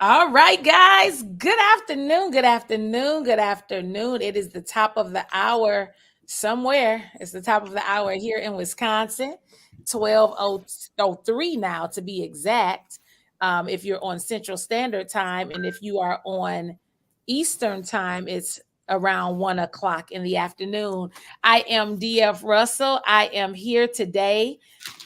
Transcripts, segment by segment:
All right, guys. Good afternoon. Good afternoon. Good afternoon. It is the top of the hour somewhere. It's the top of the hour here in Wisconsin. 12:03 now to be exact. If you're on Central Standard Time, and if you are on Eastern Time, it's around 1 o'clock in the afternoon. I am DF Russell. I am here today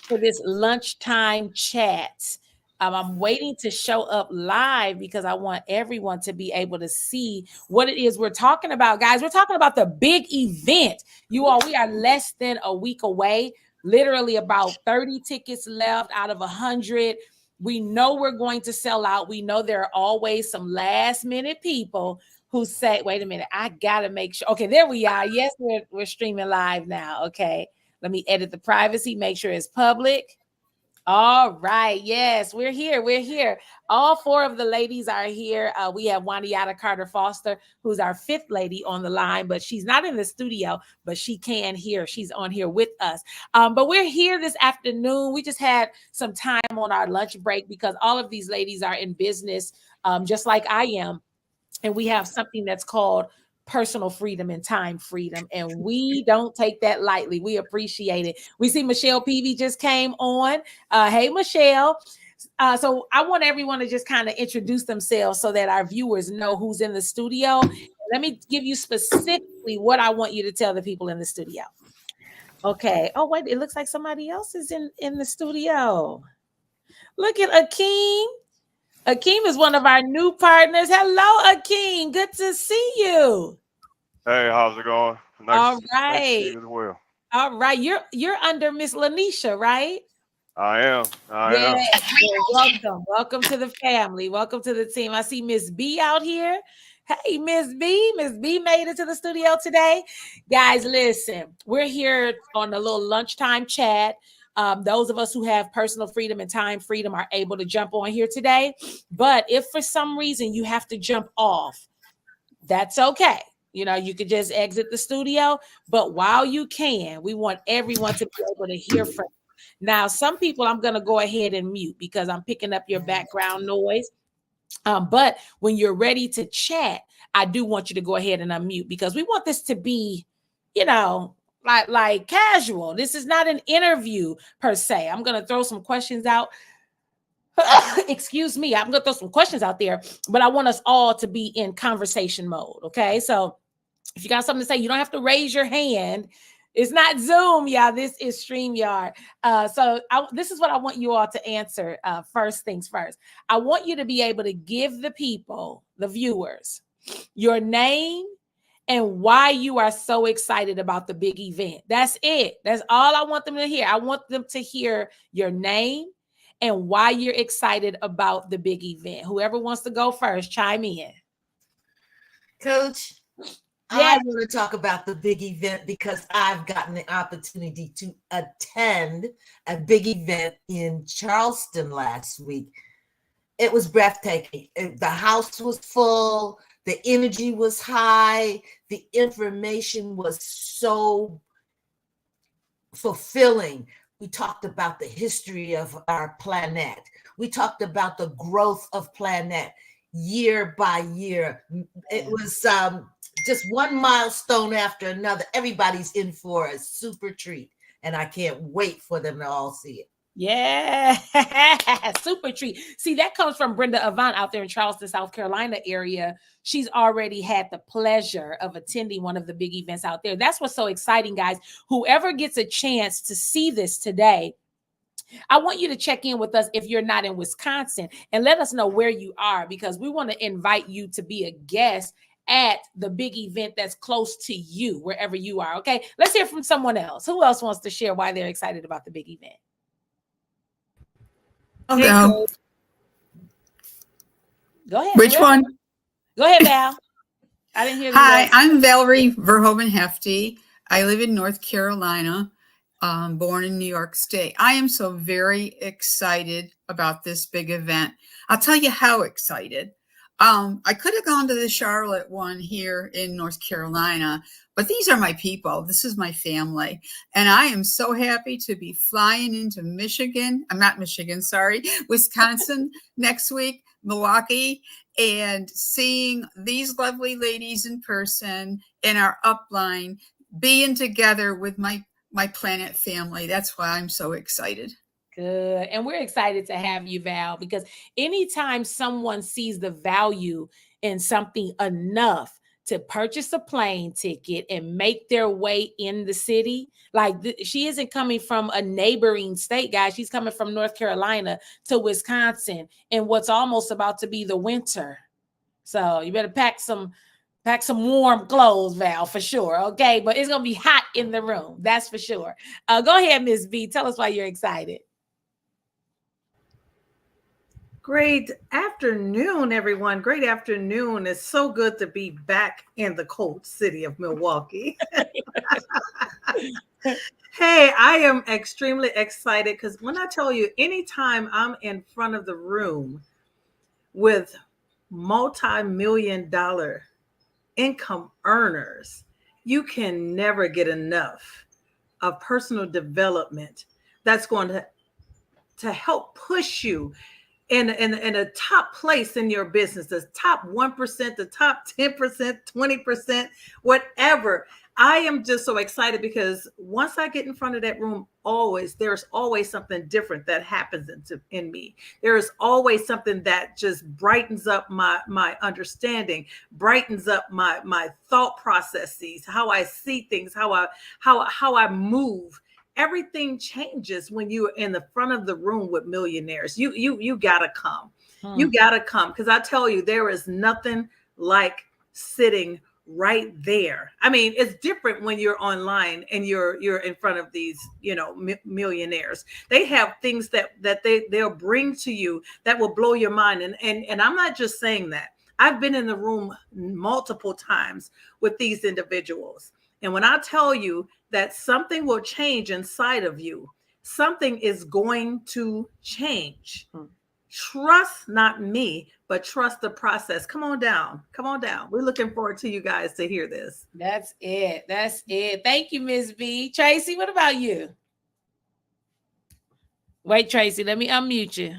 for this lunchtime chat. I'm waiting to show up live because I want everyone to be able to see what it is we're talking about, guys. We're talking about the big event. You all, we are less than a week away, literally about 30 tickets left out of 100. We know we're going to sell out. We know there are always some last minute people who say, wait a minute, I got to make sure. Okay, there we are. Yes, we're streaming live now. Okay, let me edit the privacy, make sure it's public. All right. Yes, we're here. We're here. All four of the ladies are here. We have Waniata Carter Foster, who's our fifth lady on the line, but she's not in the studio, but she can hear. She's on here with us. But we're here this afternoon. We just had some time on our lunch break because all of these ladies are in business, just like I am. And we have something that's called personal freedom and time freedom. And we don't take that lightly. We appreciate it. We see Michelle Peavy just came on. Hey, Michelle. So I want everyone to just kind of introduce themselves so that our viewers know who's in the studio. Let me give you specifically what I want you to tell the people in the studio. Okay. Oh, wait, it looks like somebody else is in the studio. Look at Akeem. Akeem is one of our new partners. Hello, Akeem. Good to see you. Hey, how's it going? All right. Nice to see you as well. All right. You're under Miss Lanisha, right? I am. Well, welcome. Welcome to the family. Welcome to the team. I see Miss B out here. Hey, Miss B. Miss B made it to the studio today. Guys, listen, we're here on a little lunchtime chat. Those of us who have personal freedom and time freedom are able to jump on here today. But if for some reason you have to jump off, that's okay. You know, you could just exit the studio. But while you can, we want everyone to be able to hear from you. Now, some people I'm going to go ahead and mute because I'm picking up your background noise. But when you're ready to chat, I do want you to go ahead and unmute because we want this to be, you know, like casual. This is not an interview per se. I'm going to throw some questions out. Excuse me. I'm going to throw some questions out there, but I want us all to be in conversation mode. Okay. So if you got something to say, you don't have to raise your hand. It's not Zoom, y'all. This is StreamYard. This is what I want you all to answer. First things first. I want you to be able to give the people, the viewers, your name and why you are so excited about the big event. That's it. That's all I want them to hear. I want them to hear your name and why you're excited about the big event. Whoever wants to go first, chime in. Coach, I want to talk about the big event because I've gotten the opportunity to attend a big event in Charleston last week. It was breathtaking. The house was full. The energy was high. The information was so fulfilling. We talked about the history of our planet. We talked about the growth of planet year by year. It was just one milestone after another. Everybody's in for a super treat, and I can't wait for them to all see it. Yeah, super treat. See, that comes from Brenda Avant out there in Charleston, South Carolina area. She's already had the pleasure of attending one of the big events out there. That's what's so exciting, guys. Whoever gets a chance to see this today, I want you to check in with us if you're not in Wisconsin and let us know where you are because we want to invite you to be a guest at the big event that's close to you, wherever you are. Okay, let's hear from someone else. Who else wants to share why they're excited about the big event? I'll go. Go ahead. Which one? Go ahead, Val. I didn't hear. Hi, I'm Valerie Verhoeven Hefty. I live in North Carolina, born in New York State. I am so very excited about this big event. I'll tell you how excited. I could have gone to the Charlotte one here in North Carolina, but these are my people. This is my family. And I am so happy to be flying into Wisconsin next week Milwaukee and seeing these lovely ladies in person in our upline, being together with my Planet family. That's why I'm so excited. Good. And we're excited to have you, Val, because anytime someone sees the value in something enough to purchase a plane ticket and make their way in the city, like she isn't coming from a neighboring state, guys. She's coming from North Carolina to Wisconsin in what's almost about to be the winter. So you better pack some warm clothes, Val, for sure. Okay. But it's going to be hot in the room. That's for sure. Go ahead, Ms. V. Tell us why you're excited. Great afternoon, everyone. Great afternoon. It's so good to be back in the cold city of Milwaukee. Hey, I am extremely excited because when I tell you, anytime I'm in front of the room with multi-million-dollar income earners, you can never get enough of personal development that's going to help push you in a top place in your business, the top 1%, the top 10%, 20%, whatever. I am just so excited because once I get in front of that room, there's always something different that happens in me. There is always something that just brightens up my understanding, brightens up my thought processes, how I see things, how I move. Everything changes when you're in the front of the room with millionaires. You gotta come. You gotta come, because I tell you, there is nothing like sitting right there. I mean, it's different when you're online and you're in front of these, millionaires. They have things that they'll bring to you that will blow your mind. And I'm not just saying that. I've been in the room multiple times with these individuals. And when I tell you that something will change inside of you, something is going to change. Trust not me, but trust the process. Come on down. Come on down. We're looking forward to you guys to hear this. That's it. That's it. Thank you, Ms. V. Tracy, what about you? Wait, Tracy, let me unmute you.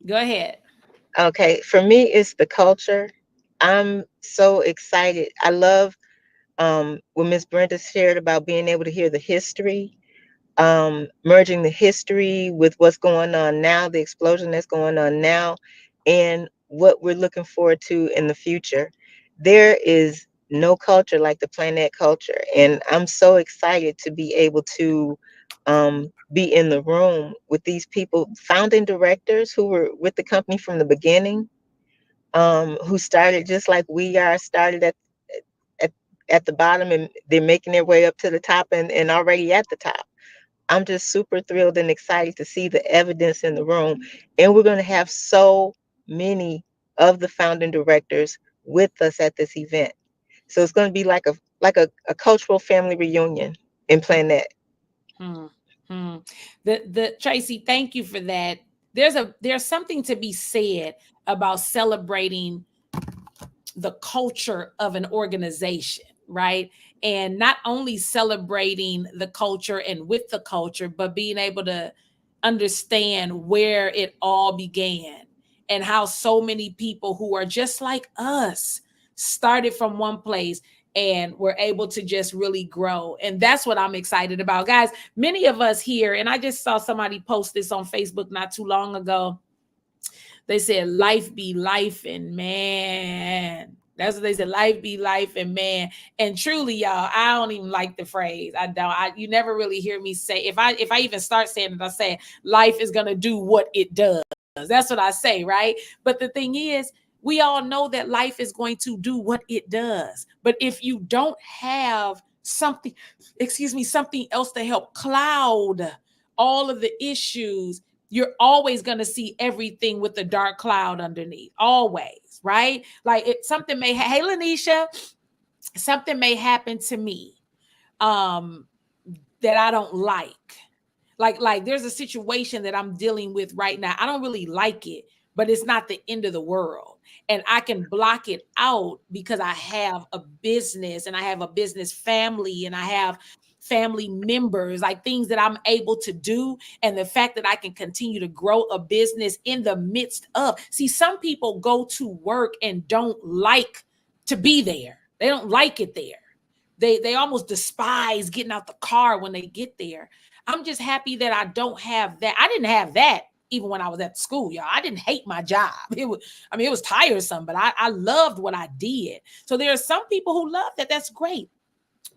Go ahead. Okay, for me, it's the culture. I'm so excited. I love when Miss Brenda shared about being able to hear the history, merging the history with what's going on now, the explosion that's going on now, and what we're looking forward to in the future. There is no culture like the Planet culture, and I'm so excited to be able to be in the room with these people, founding directors who were with the company from the beginning, who started just like we are, started at the bottom, and they're making their way up to the top and already at the top. I'm just super thrilled and excited to see the evidence in the room. And we're going to have so many of the founding directors with us at this event. So it's going to be like a cultural family reunion in Planet. The Tracy, thank you for that. There's something to be said about celebrating the culture of an organization, right? And not only celebrating the culture and with the culture, but being able to understand where it all began and how so many people who are just like us started from one place and were able to just really grow. And that's what I'm excited about. Guys, many of us here, and I just saw somebody post this on Facebook not too long ago. They said, life be life, and man, that's what they said. Life be life, and man. And truly, y'all, I don't even like the phrase. I don't. You never really hear me say. If I even start saying it, I say life is gonna do what it does. That's what I say, right? But the thing is, we all know that life is going to do what it does. But if you don't have something else to help cloud all of the issues, you're always going to see everything with the dark cloud underneath, always, right? Like something may, hey, Lanisha, something may happen to me that I don't like. Like there's a situation that I'm dealing with right now. I don't really like it, but it's not the end of the world. And I can block it out because I have a business and I have a business family and I have family members, like things that I'm able to do, and the fact that I can continue to grow a business in the midst of. See, some people go to work and don't like to be there. They don't like it there. They almost despise getting out the car when they get there. I'm just happy that I don't have that. I didn't have that even when I was at school, y'all. I didn't hate my job. It was tiresome, but I loved what I did. So there are some people who love that. That's great.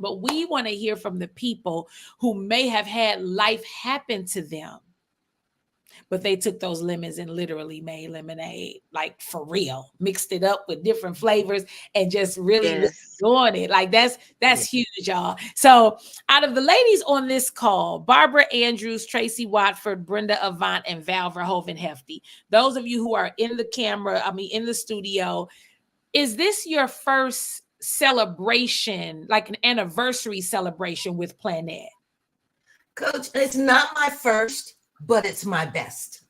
But we want to hear from the people who may have had life happen to them, but they took those lemons and literally made lemonade, like for real, mixed it up with different flavors and just really doing it. Like that's huge, y'all. So out of the ladies on this call, Barbara Andrews, Tracy Watford, Brenda Avant, and Val Verhoeven Hefty, those of you who are in the studio, is this your first celebration, like an anniversary celebration with Planette? Coach, it's not my first, but it's my best.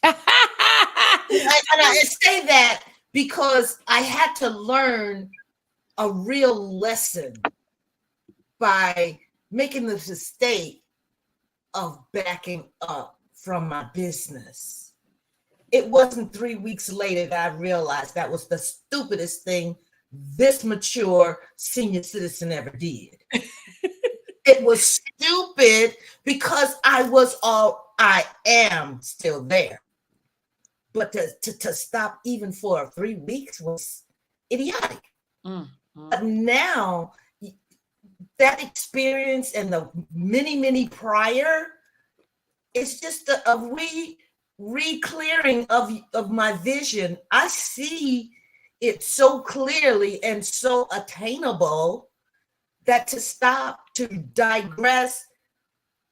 and I say that because I had to learn a real lesson by making the mistake of backing up from my business. It wasn't 3 weeks later that I realized that was the stupidest thing this mature senior citizen ever did. It was stupid because I am still there. But to stop even for 3 weeks was idiotic. But now that experience and the many prior, it's just a re-clearing of my vision. I see it so clearly and so attainable that to stop, to digress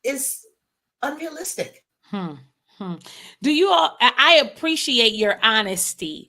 is unrealistic. Do you all, I appreciate your honesty,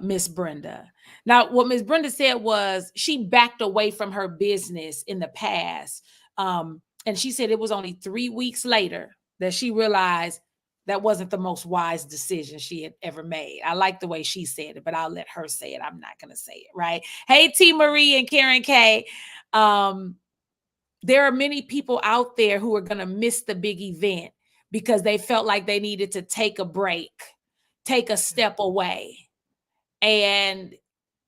Miss Brenda. Now, what Miss Brenda said was she backed away from her business in the past. And she said it was only 3 weeks later that she realized that wasn't the most wise decision she had ever made. I like the way she said it, but I'll let her say it. I'm not going to say it, right? Hey, T. Marie and Karen K. There are many people out there who are going to miss the big event because they felt like they needed to take a break, take a step away. And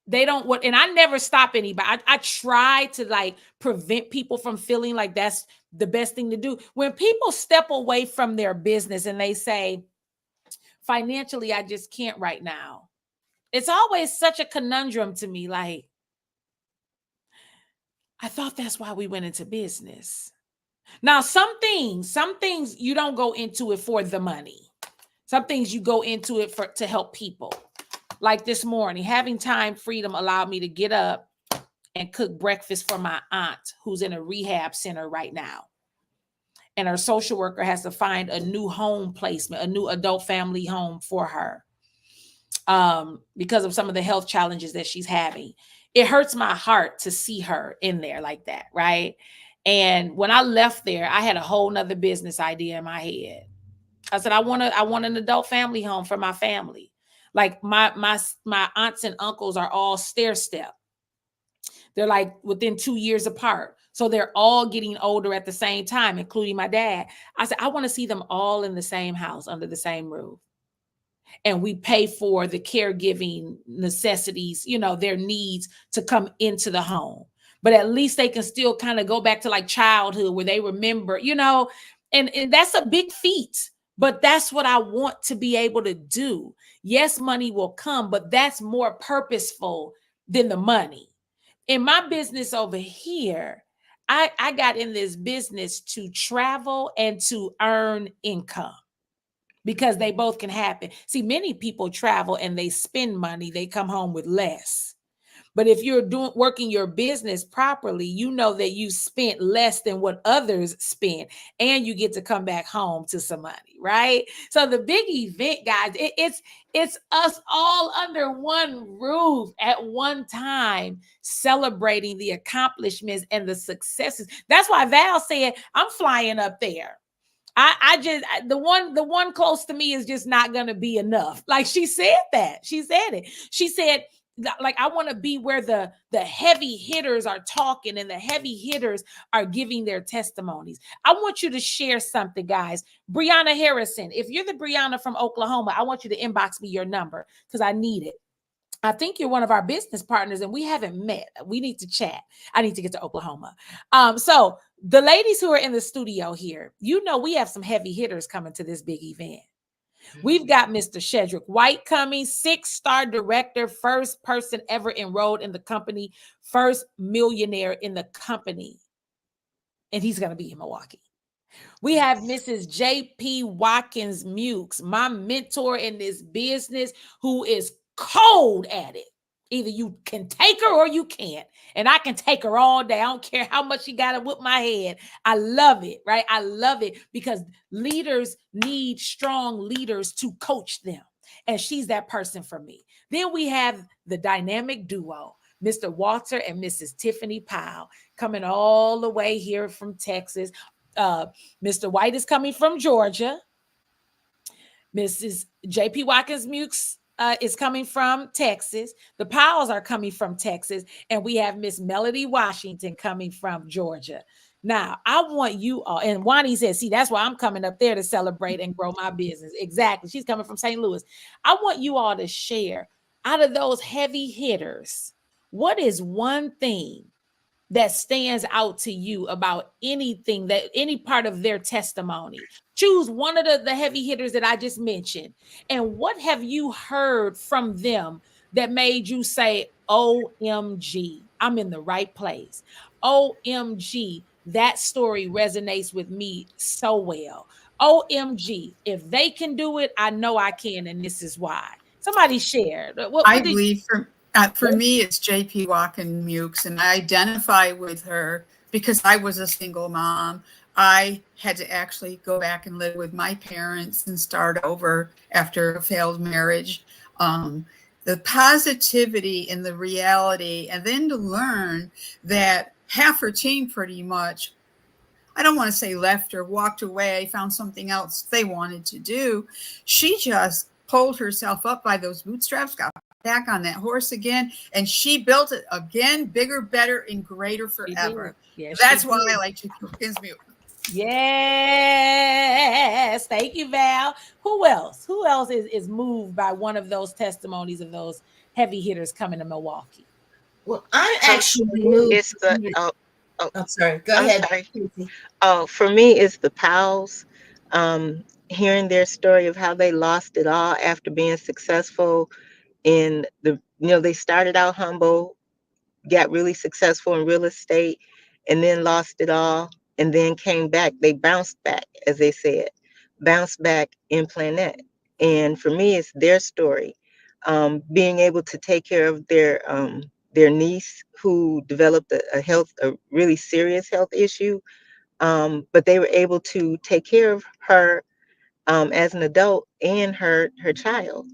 they don't want, and I never stop anybody. I try to prevent people from feeling like that's the best thing to do. When people step away from their business and they say, financially, I just can't right now. It's always such a conundrum to me. Like, I thought that's why we went into business. Now, some things you don't go into it for the money. Some things you go into it to help people. Like this morning, having time freedom allowed me to get up and cook breakfast for my aunt who's in a rehab center right now. And her social worker has to find a new home placement, a new adult family home for her because of some of the health challenges that she's having. It hurts my heart to see her in there like that, right? And when I left there, I had a whole nother business idea in my head. I said, I want an adult family home for my family. Like my aunts and uncles are all stair step. They're like within 2 years apart. So they're all getting older at the same time, including my dad. I said, I want to see them all in the same house under the same roof. And we pay for the caregiving necessities, their needs to come into the home. But at least they can still kind of go back to like childhood where they remember, and that's a big feat. But that's what I want to be able to do. Yes, money will come, but that's more purposeful than the money. In my business over here, I got in this business to travel and to earn income because they both can happen. See, many people travel and they spend money, they come home with less. But if you're working your business properly, you know that you spent less than what others spend, and you get to come back home to some money, right? So the big event, guys, it's us all under one roof at one time, celebrating the accomplishments and the successes. That's why Val said, I'm flying up there. The one close to me is just not going to be enough. Like she said that. She said it. She said, like I want to be where the heavy hitters are talking and the heavy hitters are giving their testimonies. I want you to share something, guys. Brianna Harrison, if you're the Brianna from Oklahoma, I want you to inbox me your number because I need it. I think you're one of our business partners and we haven't met. We need to chat. I need to get to Oklahoma. So the ladies who are in the studio here, you know, we have some heavy hitters coming to this big event. We've got Mr. Shedrick White coming, 6-star director, first person ever enrolled in the company, first millionaire in the company. And he's going to be in Milwaukee. We have Mrs. J.P. Watkins Mukes, my mentor in this business, who is cold at it. Either you can take her or you can't. And I can take her all day. I don't care how much she got to whip my head. I love it, right? I love it because leaders need strong leaders to coach them. And she's that person for me. Then we have the dynamic duo, Mr. Walter and Mrs. Tiffany Powell, coming all the way here from Texas. Mr. White is coming from Georgia. Mrs. J.P. Watkins Mukes is coming from Texas. The Powells are coming from Texas. And we have Miss Melody Washington coming from Georgia. Now, I want you all, and Wani said, see, that's why I'm coming up there to celebrate and grow my business. Exactly. She's coming from St. Louis. I want you all to share, out of those heavy hitters, what is one thing that stands out to you about anything, that any part of their testimony? Choose one of the heavy hitters that I just mentioned. And what have you heard from them that made you say, OMG, I'm in the right place. OMG, that story resonates with me so well. OMG, if they can do it, I know I can. And this is why. Somebody shared. I believe for me, it's J.P. Watkins Mukes, and I identify with her because I was a single mom. I had to actually go back and live with my parents and start over after a failed marriage. The positivity and the reality, and then to learn that half her team pretty much, I don't want to say left or walked away, found something else they wanted to do. She just pulled herself up by those bootstraps, got back on that horse again, and she built it again, bigger, better, and greater forever. Yes, that's why I like J.P. Watkins Mukes. Yes, thank you, Val. Who else is moved by one of those testimonies of those heavy hitters coming to Milwaukee? Well, I'm actually moved. It's the I'm sorry. Go ahead. Sorry. For me, it's the Powells. Hearing their story of how they lost it all after being successful in they started out humble, got really successful in real estate, and then lost it all, and then came back. They bounced back, as they said, bounced back in Planette. And for me, it's their story, being able to take care of their niece who developed a really serious health issue, but they were able to take care of her as an adult and her child.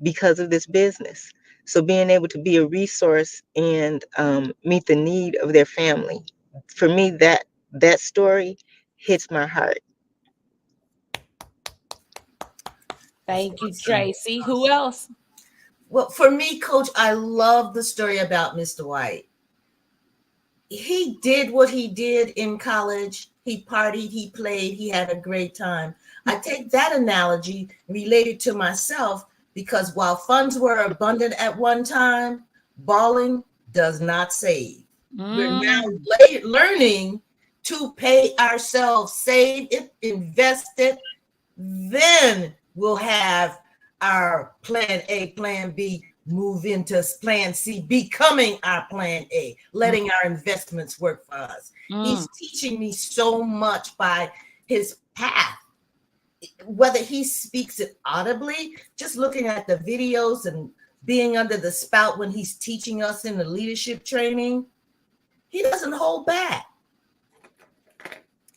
Because of this business. So being able to be a resource and meet the need of their family. For me, that story hits my heart. Thank you, Tracy. Who else? Well, for me, Coach, I love the story about Mr. White. He did what he did in college. He partied, he played, he had a great time. I take that analogy related to myself because while funds were abundant at one time, balling does not save. We're now learning to pay ourselves, save it, invest it. Then we'll have our plan A, plan B, move into plan C, becoming our plan A, letting our investments work for us. He's teaching me so much by his path. Whether he speaks it audibly, just looking at the videos and being under the spout when he's teaching us in the leadership training, he doesn't hold back.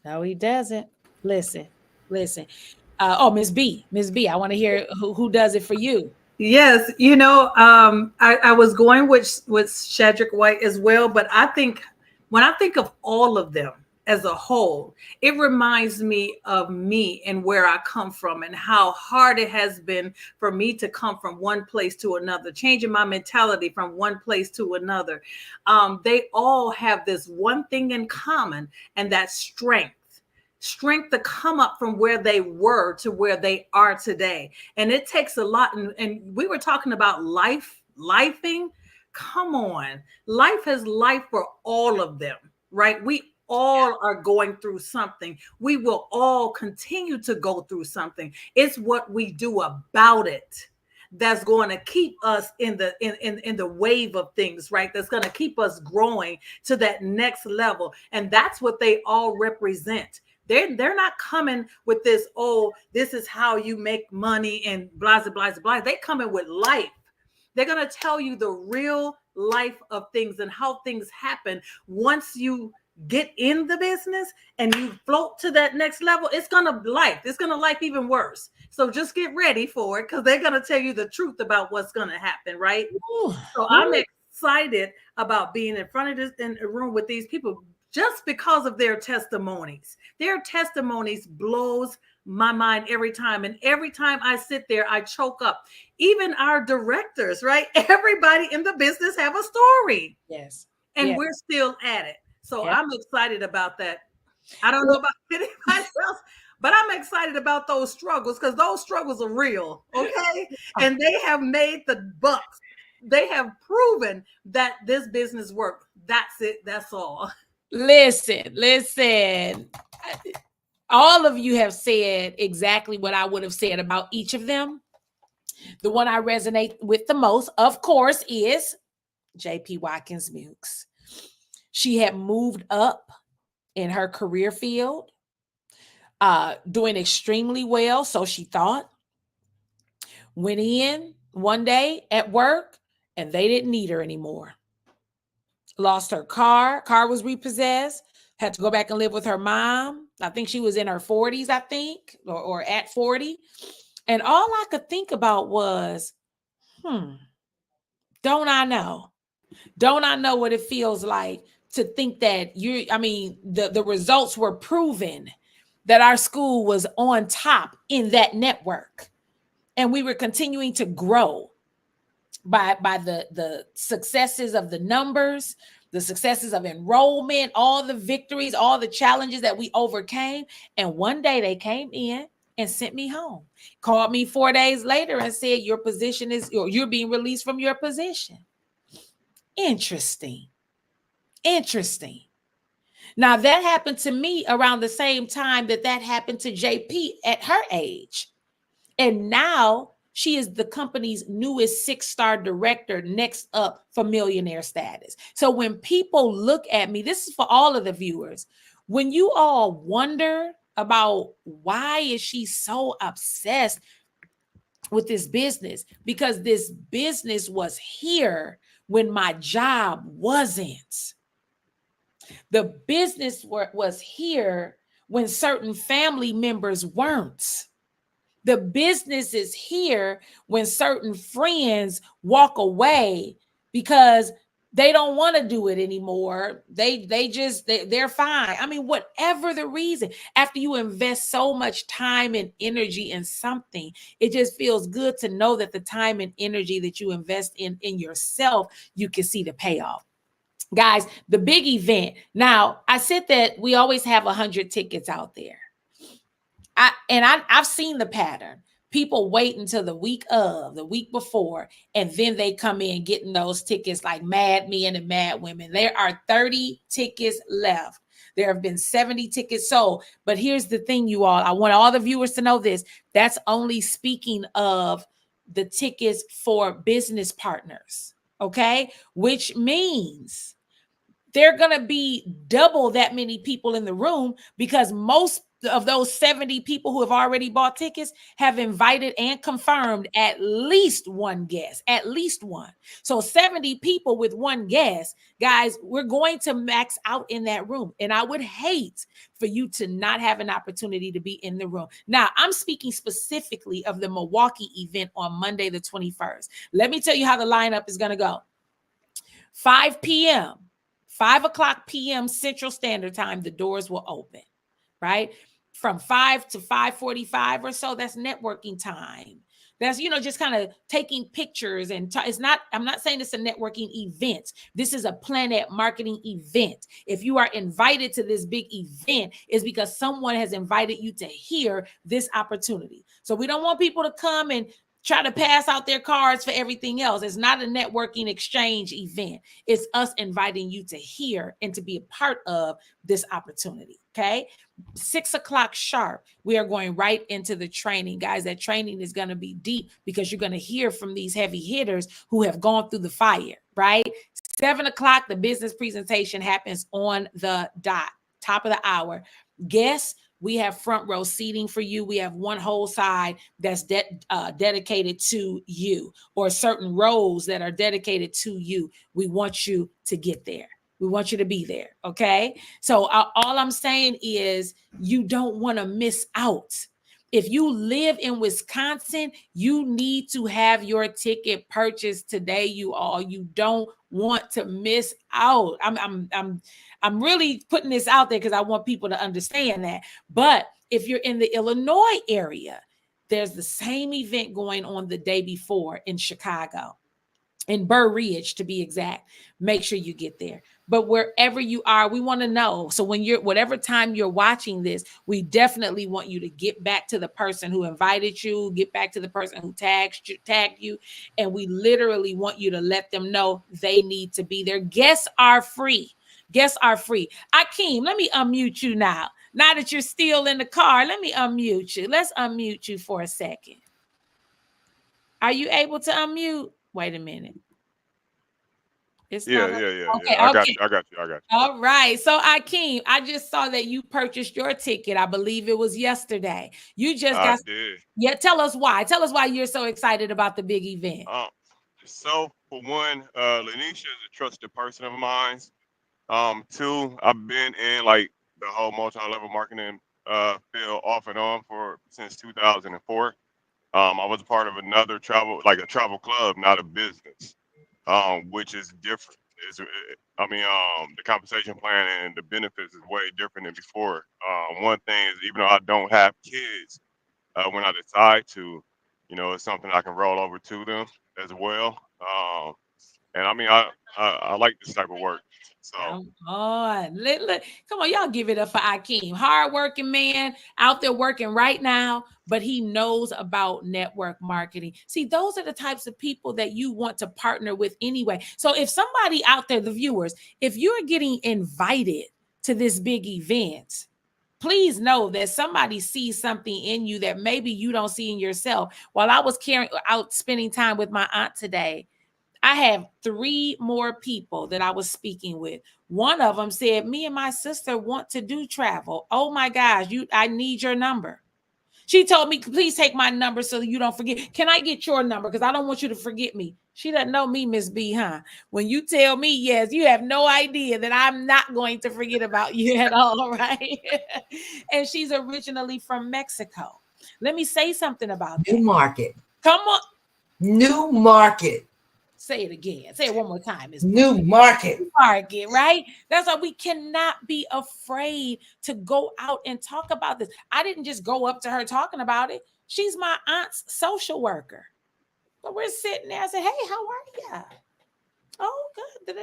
No, he doesn't. Listen. Miss B, I want to hear who does it for you. Yes, I was going with Shedrick White as well, but I think when I think of all of them, as a whole. It reminds me of me and where I come from and how hard it has been for me to come from one place to another, changing my mentality from one place to another. They all have this one thing in common, and that's strength to come up from where they were to where they are today. And it takes a lot. And we were talking about lifing. Come on. Life has life for all of them, right? We all are going through something. We will all continue to go through something. It's what we do about it that's going to keep us in the wave of things, right? That's going to keep us growing to that next level. And that's what they all represent. They're not coming with this, oh, this is how you make money and blah, blah, blah, blah. They coming with life. They're going to tell you the real life of things and how things happen. Once you get in the business and you float to that next level, it's going to life even worse. So just get ready for it, because they're going to tell you the truth about what's going to happen, right? Ooh. So I'm excited about being in front of this, in a room with these people, just because of their testimonies. Their testimonies blows my mind every time. And every time I sit there, I choke up. Even our directors, right? Everybody in the business have a story. Yes. And we're still at it. So I'm excited about that. I don't know about anybody else, but I'm excited about those struggles, because those struggles are real. Okay. And they have made the bucks. They have proven that this business works. That's it. That's all. Listen. All of you have said exactly what I would have said about each of them. The one I resonate with the most, of course, is JP Watkins Mukes. She had moved up in her career field, doing extremely well, so she thought. Went in one day at work, and they didn't need her anymore. Lost her car was repossessed, had to go back and live with her mom. I think she was in her 40s, or at 40. And all I could think about was, don't I know what it feels like to think that the results were proven that our school was on top in that network. And we were continuing to grow by the successes of the numbers, the successes of enrollment, all the victories, all the challenges that we overcame. And one day they came in and sent me home, called me 4 days later and said, you're being released from your position. Interesting. Now that happened to me around the same time that happened to JP at her age. And now she is the company's newest 6-star director, next up for millionaire status. So when people look at me, this is for all of the viewers, when you all wonder about why is she so obsessed with this business, because this business was here when my job wasn't. The business was here when certain family members weren't. The business is here when certain friends walk away because they don't want to do it anymore. They're fine. I mean, whatever the reason, after you invest so much time and energy in something, it just feels good to know that the time and energy that you invest in yourself, you can see the payoff. Guys, the big event. Now, I said that we always have 100 tickets out there. I've seen the pattern. People wait until the week before, and then they come in getting those tickets like mad men and mad women. There are 30 tickets left. There have been 70 tickets sold. But here's the thing, you all. I want all the viewers to know this. That's only speaking of the tickets for business partners, okay? Which means there are going to be double that many people in the room, because most of those 70 people who have already bought tickets have invited and confirmed at least one guest, at least one. So 70 people with one guest, guys, we're going to max out in that room. And I would hate for you to not have an opportunity to be in the room. Now, I'm speaking specifically of the Milwaukee event on Monday, the 21st. Let me tell you how the lineup is going to go. 5 p.m. 5 o'clock p.m. Central Standard Time, the doors will open, right? From 5 to 5:45 or so, that's networking time. That's, just kind of taking pictures and I'm not saying it's a networking event. This is a Planet Marketing event. If you are invited to this big event, it's because someone has invited you to hear this opportunity. So we don't want people to come and try to pass out their cards for everything else. It's not a networking exchange event. It's us inviting you to hear and to be a part of this opportunity. Okay. 6 o'clock sharp, we are going right into the training. Guys, that training is going to be deep because you're going to hear from these heavy hitters who have gone through the fire, right? 7 o'clock, the business presentation happens on the dot, top of the hour. Guests, we have front row seating for you. We have one whole side that's dedicated to you, or certain rows that are dedicated to you. We want you to get there. We want you to be there. Okay. So all I'm saying is you don't want to miss out. If you live in Wisconsin, you need to have your ticket purchased today. You don't want to miss out. I'm really putting this out there because I want people to understand that. But if you're in the Illinois area, there's the same event going on the day before in Chicago, in Burr Ridge to be exact. Make sure you get there. But wherever you are, we want to know. So whatever time you're watching this, we definitely want you to get back to the person who invited you, get back to the person who tagged you. And we literally want you to let them know they need to be there. Guests are free. Guests are free. Akeem, let me unmute you now. Now that you're still in the car, let me unmute you. Let's unmute you for a second. Are you able to unmute? Wait a minute. Yeah. Okay, I got you. All right. So Akeem, I just saw that you purchased your ticket. I believe it was yesterday. You just I did. Yeah, tell us why. Tell us why you're so excited about the big event. So for one, Lanisha is a trusted person of mine. Two, I've been in like the whole multi-level marketing field off and on since 2004. I was part of a travel club, not a business, which is different. The compensation plan and the benefits is way different than before. One thing is, even though I don't have kids, when I decide to, it's something I can roll over to them as well. And I like this type of work. So come on, y'all give it up for Akeem. Hardworking man out there working right now, but he knows about network marketing. See, those are the types of people that you want to partner with anyway. So if somebody out there, the viewers, if you're getting invited to this big event, please know that somebody sees something in you that maybe you don't see in yourself. While I was spending time with my aunt today, I have 3 more people that I was speaking with. One of them said, me and my sister want to do travel. Oh my gosh, I need your number. She told me, please take my number so you don't forget. Can I get your number? Because I don't want you to forget me. She doesn't know me, Miss B, huh? When you tell me yes, you have no idea that I'm not going to forget about you at all, right? And she's originally from Mexico. Let me say something about that. New market. Come on. New market. Say it again. Say it one more time. It's new market. Market, right? That's why we cannot be afraid to go out and talk about this. I didn't just go up to her talking about it. She's my aunt's social worker. So we're sitting there. I said, hey, how are you? Oh, good.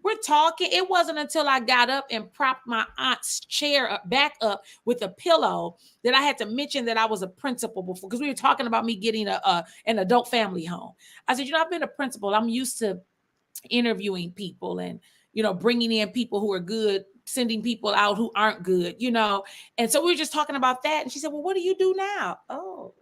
We're talking. It wasn't until I got up and propped my aunt's chair back up with a pillow that I had to mention that I was a principal before, because we were talking about me getting an adult family home. I said, I've been a principal. I'm used to interviewing people and, bringing in people who are good, sending people out who aren't good, And so we were just talking about that. And she said, well, what do you do now? Oh,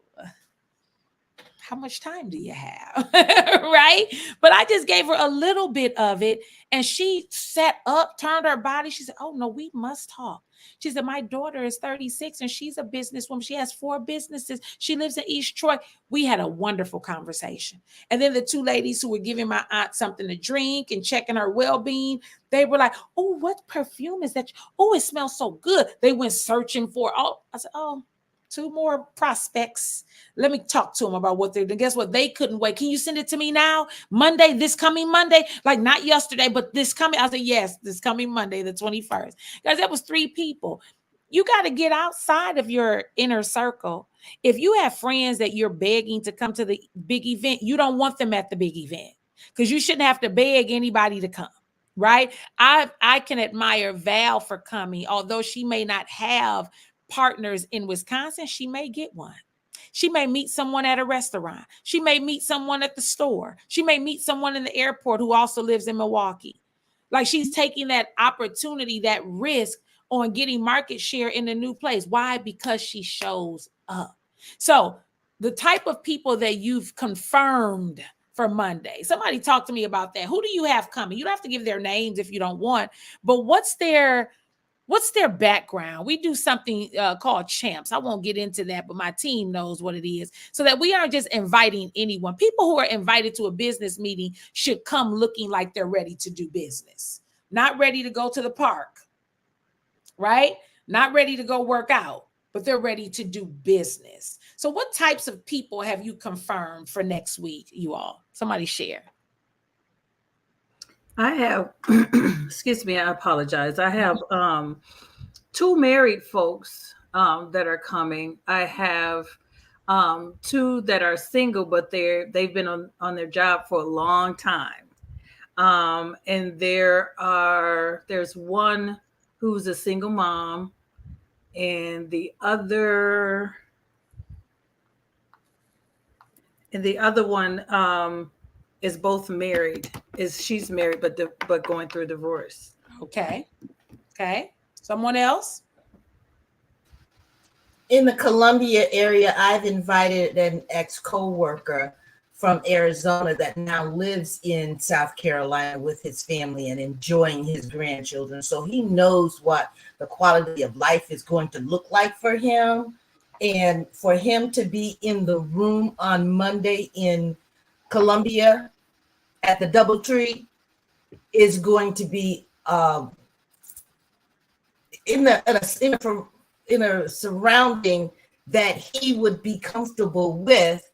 how much time do you have? Right? But I just gave her a little bit of it. And she sat up, turned her body. She said, oh, no, we must talk. She said, my daughter is 36 and she's a businesswoman. She has 4 businesses. She lives in East Troy. We had a wonderful conversation. And then the 2 ladies who were giving my aunt something to drink and checking her well-being, they were like, oh, what perfume is that? Oh, it smells so good. They went searching for, I said, oh, 2 more prospects. Let me talk to them about what they're doing. Guess what? They couldn't wait. Can you send it to me now? Monday, this coming Monday, like not yesterday, but this coming. I said, yes, this coming Monday, the 21st. Guys, that was 3 people. You got to get outside of your inner circle. If you have friends that you're begging to come to the big event, you don't want them at the big event because you shouldn't have to beg anybody to come. Right? I can admire Val for coming, although she may not have partners in Wisconsin, she may get one. She may meet someone at a restaurant. She may meet someone at the store. She may meet someone in the airport who also lives in Milwaukee. Like she's taking that opportunity, that risk on getting market share in a new place. Why? Because she shows up. So the type of people that you've confirmed for Monday, somebody talk to me about that. Who do you have coming? You don't have to give their names if you don't want, but what's their background? We do something called champs. I won't get into that, but my team knows what it is, so that we aren't just inviting anyone. People who are invited to a business meeting should come looking like they're ready to do business, not ready to go to the park, right? Not ready to go work out, but they're ready to do business. So what types of people have you confirmed for next week, you all? Somebody share. I have, excuse me, I apologize. I have 2 married folks that are coming. I have 2 that are single, but they've been on their job for a long time. And there's one who's a single mom, and the other one is both married. She's married, but going through divorce. Okay. Someone else? In the Columbia area, I've invited an ex-co-worker from Arizona that now lives in South Carolina with his family and enjoying his grandchildren. So he knows what the quality of life is going to look like for him. And for him to be in the room on Monday in Columbia at the DoubleTree is going to be in a surrounding that he would be comfortable with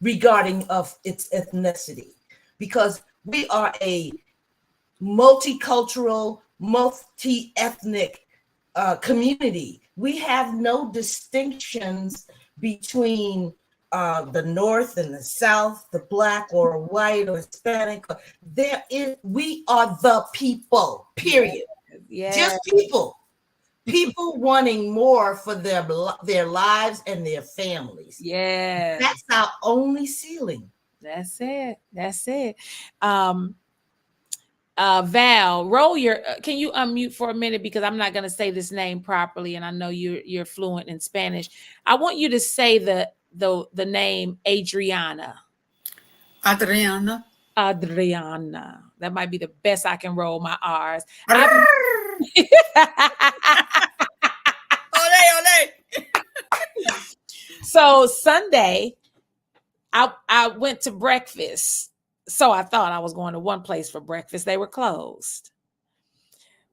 regarding of its ethnicity, because we are a multicultural, multi-ethnic community. We have no distinctions between the North and the South, the Black or white or Hispanic. We are the people, period. Yeah. Just people. People wanting more for their lives and their families. Yeah. That's our only ceiling. That's it. Val, roll your. Can you unmute for a minute, because I'm not going to say this name properly, and I know you're fluent in Spanish. I want you to say the name Adriana. Adriana. That might be the best I can roll my R's. Ole. So Sunday, I went to breakfast. So I thought I was going to one place for breakfast. They were closed.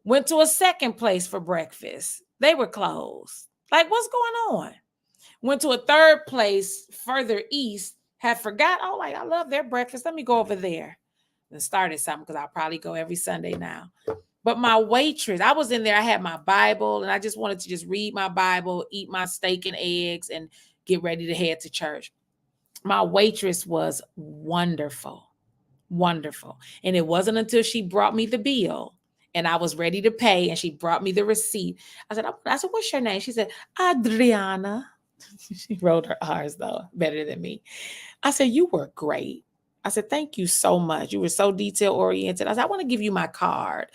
Went to a second place for breakfast. They were closed. Like, what's going on? Went to a third place further east. Had forgot. Oh, like, I love their breakfast. Let me go over there. And started something, because I'll probably go every Sunday now. But my waitress, I was in there. I had my Bible, and I just wanted to just read my Bible, eat my steak and eggs, and get ready to head to church. My waitress was wonderful. And it wasn't until she brought me the bill and I was ready to pay and she brought me the receipt. I said, what's your name? She said, Adriana. She rolled her R's, though, better than me. I said, you were great. I said, thank you so much. You were so detail oriented. I said, I want to give you my card.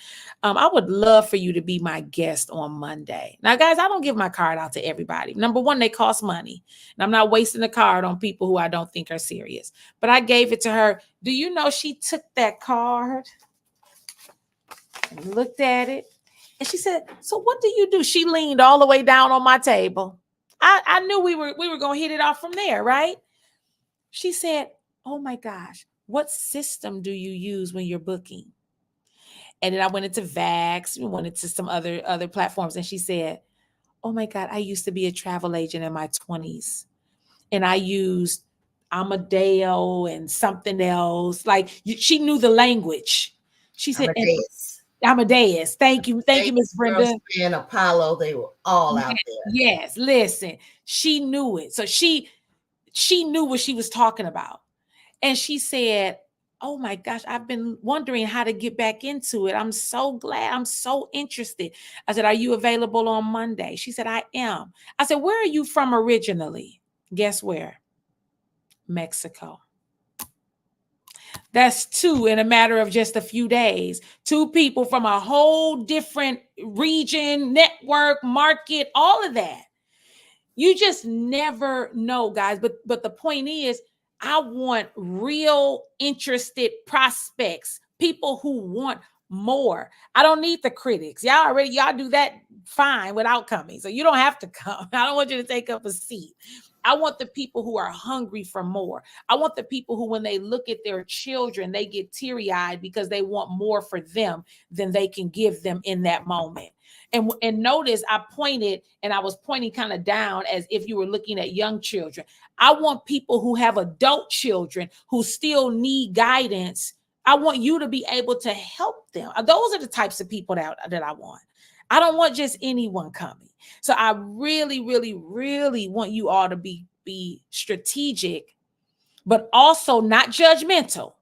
I would love for you to be my guest on Monday. Now, guys, I don't give my card out to everybody. Number one, they cost money. And I'm not wasting the card on people who I don't think are serious. But I gave it to her. Do you know she took that card and looked at it? And she said, so what do you do? She leaned all the way down on my table. I knew we were going to hit it off from there, right? She said, oh my gosh, what system do you use when you're booking? And then I went into Vax, we went into some other platforms, and she said, oh my God, I used to be a travel agent in my 20s and I used Amadeo and something else. Like she knew the language. She said, Amadeus. Thank you, Miss Brenda. And Apollo, they were all out there. Yes, listen, she knew it. So she knew what she was talking about. And she said, oh my gosh, I've been wondering how to get back into it. I'm so glad. I'm so interested. I said, are you available on Monday? She said, I am. I said, where are you from originally? Guess where? Mexico. That's two in a matter of just a few days. Two people from a whole different region, network, market, all of that. You just never know, guys. But the point is, I want real interested prospects, people who want more. I don't need the critics. Y'all do that fine without coming. So you don't have to come. I don't want you to take up a seat. I want the people who are hungry for more. I want the people who, when they look at their children, they get teary-eyed because they want more for them than they can give them in that moment. And notice I pointed, and I was pointing kind of down as if you were looking at young children. I want people who have adult children who still need guidance. I want you to be able to help them. Those are the types of people that I want. I don't want just anyone coming. So I really, really, really want you all to be strategic, but also not judgmental,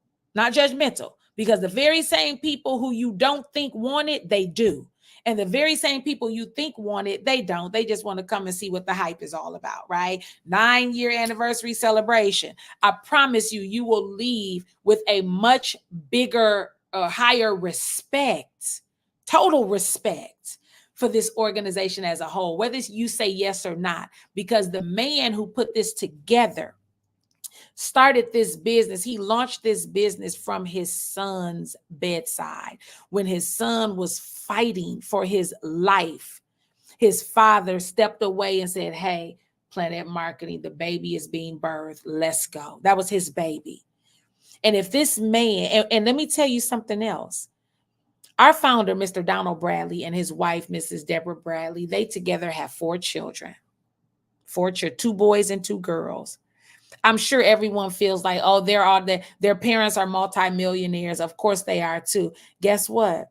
because the very same people who you don't think want it, they do. And the very same people you think want it, they don't. They just want to come and see what the hype is all about, right? 9-year anniversary celebration. I promise you will leave with a much bigger, higher respect, total respect for this organization as a whole, whether you say yes or not, because the man who put this together started this business. He launched this business from his son's bedside. When his son was fighting for his life, his father stepped away and said, hey, Planet Marketing, the baby is being birthed. Let's go. That was his baby. And if this man, and let me tell you something else. Our founder, Mr. Donald Bradley, and his wife, Mrs. Deborah Bradley, they together have 4 children. 2 boys and 2 girls. I'm sure everyone feels like, oh, their parents are multimillionaires. Of course they are too. Guess what?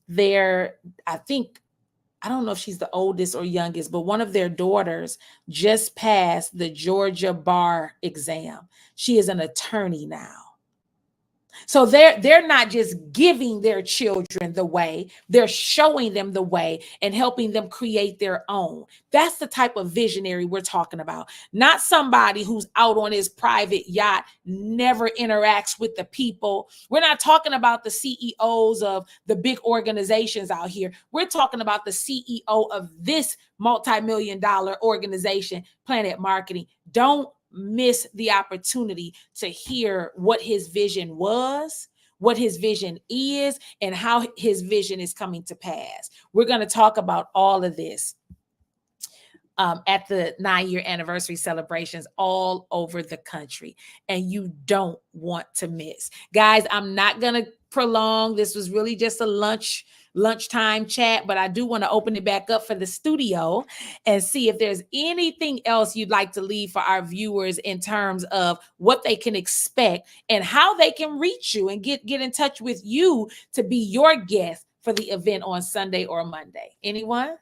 I don't know if she's the oldest or youngest, but one of their daughters just passed the Georgia bar exam. She is an attorney now. So they're not just giving their children the way, they're showing them the way and helping them create their own. That's the type of visionary we're talking about. Not somebody who's out on his private yacht, never interacts with the people. We're not talking about the CEOs of the big organizations out here. We're talking about the CEO of this multi-million-dollar organization, Planet Marketing. Don't miss the opportunity to hear what his vision was, what his vision is, and how his vision is coming to pass. We're going to talk about all of this at the 9-year anniversary celebrations all over the country, and you don't want to miss. Guys, I'm not going to prolong. This was really just a lunchtime chat, but I do want to open it back up for the studio and see if there's anything else you'd like to leave for our viewers in terms of what they can expect and how they can reach you and get in touch with you to be your guest for the event on Sunday or Monday. Anyone?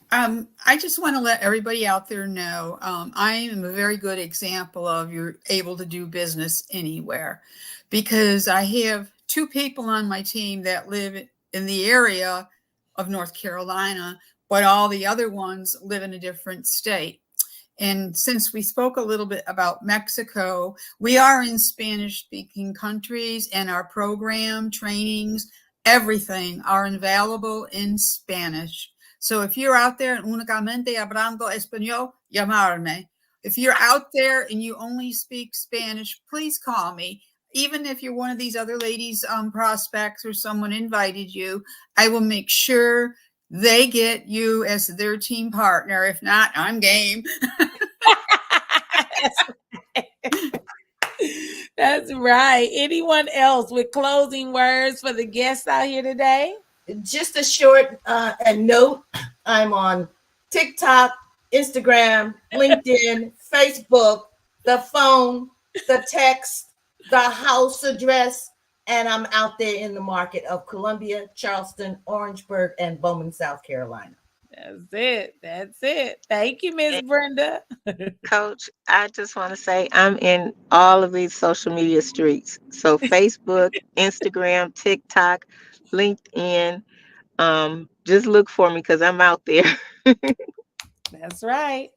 I just want to let everybody out there know I am a very good example of you're able to do business anywhere, because I have 2 people on my team that live in the area of North Carolina, but all the other ones live in a different state. And since we spoke a little bit about Mexico, we are in Spanish-speaking countries, and our program, trainings, everything are available in Spanish. So if you're out there, únicamente hablando español, llamarme. If you're out there and you only speak Spanish, please call me. Even if you're one of these other ladies, prospects, or someone invited you, I will make sure they get you as their team partner. If not, I'm game. That's right. Anyone else with closing words for the guests out here today? Just a short note. I'm on TikTok, Instagram, LinkedIn, Facebook, the phone, the text, the house address, and I'm out there in the market of Columbia, Charleston, Orangeburg, and Bowman, South Carolina. That's it. That's it. Thank you, Miss Brenda. Coach, I just want to say I'm in all of these social media streets. So Facebook, Instagram, TikTok, LinkedIn. Just look for me because I'm out there. That's right.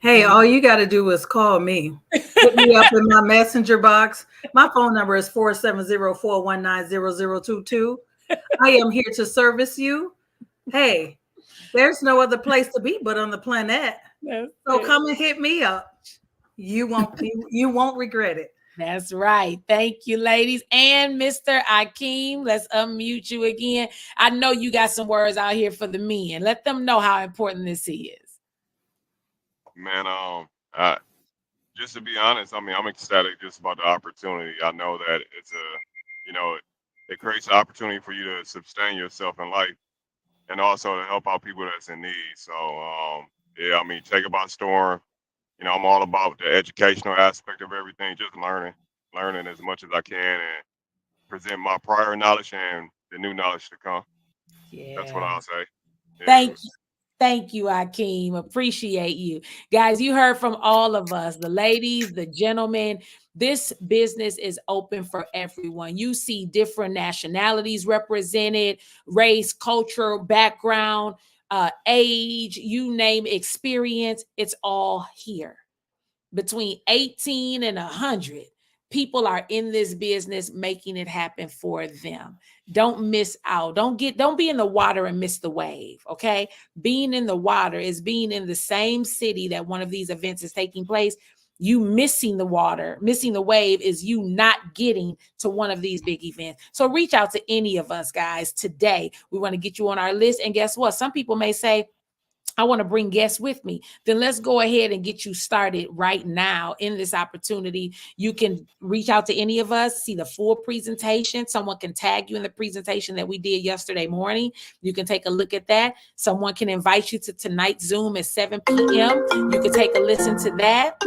Hey, all you got to do is call me. Hit me up in my messenger box. My phone number is 470-419-0022. I am here to service you. Hey, there's no other place to be but on the planet. So come and hit me up. You won't regret it. That's right. Thank you, ladies. And Mr. Akeem, let's unmute you again. I know you got some words out here for the men. Let them know how important this is. Man, just to be honest, I mean, I'm ecstatic just about the opportunity. I know that it's it creates an opportunity for you to sustain yourself in life and also to help out people that's in need. So, yeah, I mean, take it by storm. I'm all about the educational aspect of everything, just learning as much as I can and present my prior knowledge and the new knowledge to come. Yeah. That's what I'll say. Yeah. Thank you. Thank you, Akeem. Appreciate you. Guys, you heard from all of us, the ladies, the gentlemen. This business is open for everyone. You see different nationalities represented, race, culture, background, age, you name experience. It's all here. Between 18 and 100 people are in this business making it happen for them. Don't miss out. Don't be in the water and miss the wave. Okay. Being in the water is being in the same city that one of these events is taking place. You missing the water, missing the wave is you not getting to one of these big events. So reach out to any of us, guys. Today, we want to get you on our list. And guess what? Some people may say, I want to bring guests with me. Then let's go ahead and get you started right now in this opportunity. You can reach out to any of us, see the full presentation. Someone can tag you in the presentation that we did yesterday morning. You can take a look at that. Someone can invite you to tonight's Zoom at 7 p.m. You can take a listen to that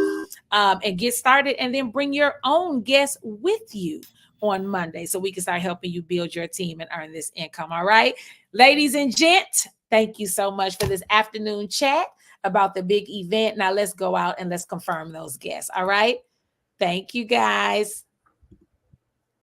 and get started, and then bring your own guests with you on Monday so we can start helping you build your team and earn this income. All right, ladies and gents, thank you so much for this afternoon chat about the big event. Now let's go out and let's confirm those guests. All right. Thank you, guys.